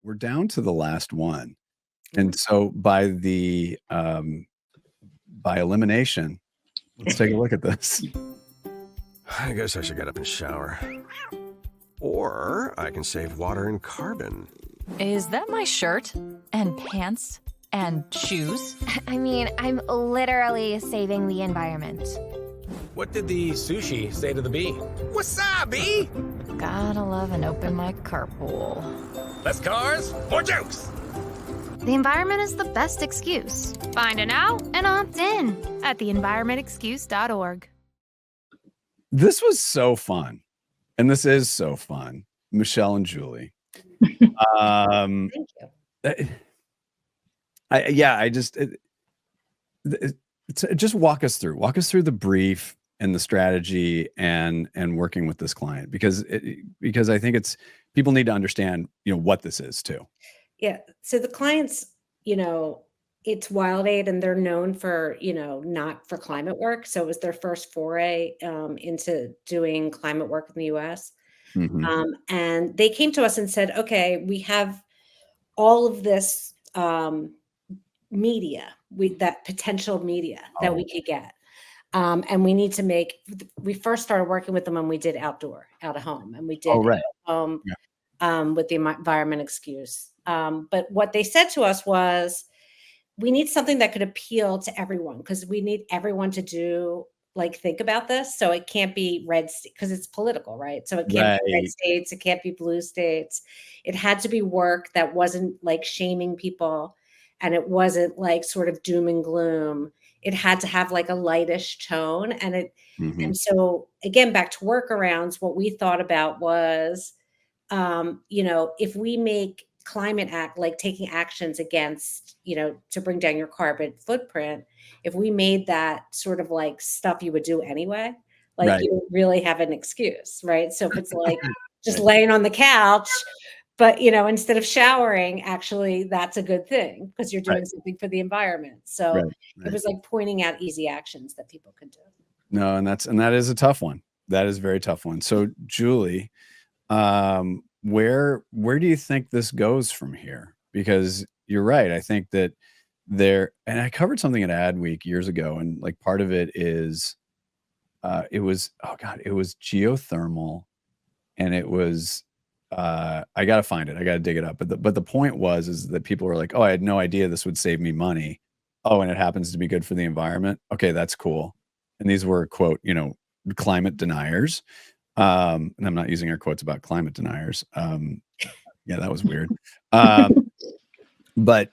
we're down to the last one. And so by elimination, let's take a look at this. I guess I should get up and shower. Or I can save water and carbon. Is that my shirt? And pants? And shoes? I mean, I'm literally saving the environment. What did the sushi say to the bee? Wasabi! Gotta love an open mic carpool. Less cars, more jokes! The environment is the best excuse. Find an out and opt in at theenvironmentexcuse.org. This was so fun. And this is so fun. Michelle and Julie. Thank you. Just walk us through the brief and the strategy and working with this client, because I think people need to understand, what this is too. Yeah. So the clients, it's WildAid, and they're known for, not for climate work. So it was their first foray into doing climate work in the US. Mhm. And they came to us and said, okay, we have all of this media, that potential media that we could get. And we need to we first started working with them when we did out of home, and we did right. with the environment excuse. But what they said to us was, we need something that could appeal to everyone, because we need everyone to think about this. So it can't be red because it's political, right? So it can't be red states. It can't be blue states. It had to be work that wasn't shaming people, and it wasn't sort of doom and gloom. It had to have a lightish tone. And and so again, back to workarounds, what we thought about was, if we make climate act, taking actions against, to bring down your carbon footprint, if we made that sort of stuff you would do anyway, you don't really have an excuse, right? So if it's just laying on the couch, but instead of showering, actually that's a good thing, because you're doing something for the environment. So it was pointing out easy actions that people could do. No, and that is a tough one. That is a very tough one. So Julie, where do you think this goes from here? Because you're right. I think that and I covered something at Adweek years ago, and part of it is, it was geothermal, and it was, I got to find it. I got to dig it up. But the point is that people were like, oh, I had no idea this would save me money. Oh, and it happens to be good for the environment. Okay, that's cool. And these were, quote, climate deniers. And I'm not using air quotes about climate deniers. Yeah, that was weird. But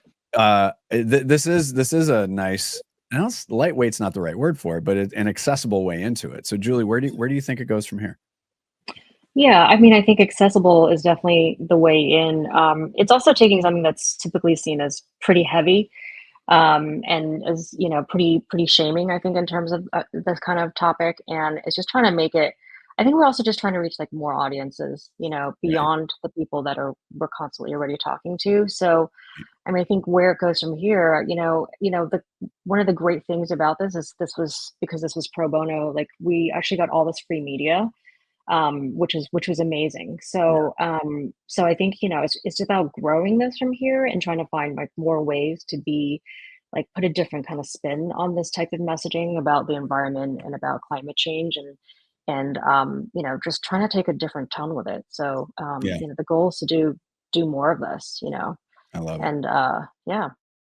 this is a nice, lightweight's not the right word for it, but an accessible way into it. So Julie, where do you think it goes from here? Yeah, I mean, I think accessible is definitely the way in. It's also taking something that's typically seen as pretty heavy, and as pretty shaming, I think, in terms of this kind of topic, and it's just trying to make it. I think we're also just trying to reach more audiences, beyond the people that we're constantly already talking to. So, I mean, I think where it goes from here, one of the great things about this is because this was pro bono. We actually got all this free media, which was amazing. So, so I think it's about growing this from here and trying to find more ways to be put a different kind of spin on this type of messaging about the environment and about climate change, and just trying to take a different tone with it. So, the goal is to do more of this, I love it. And yeah.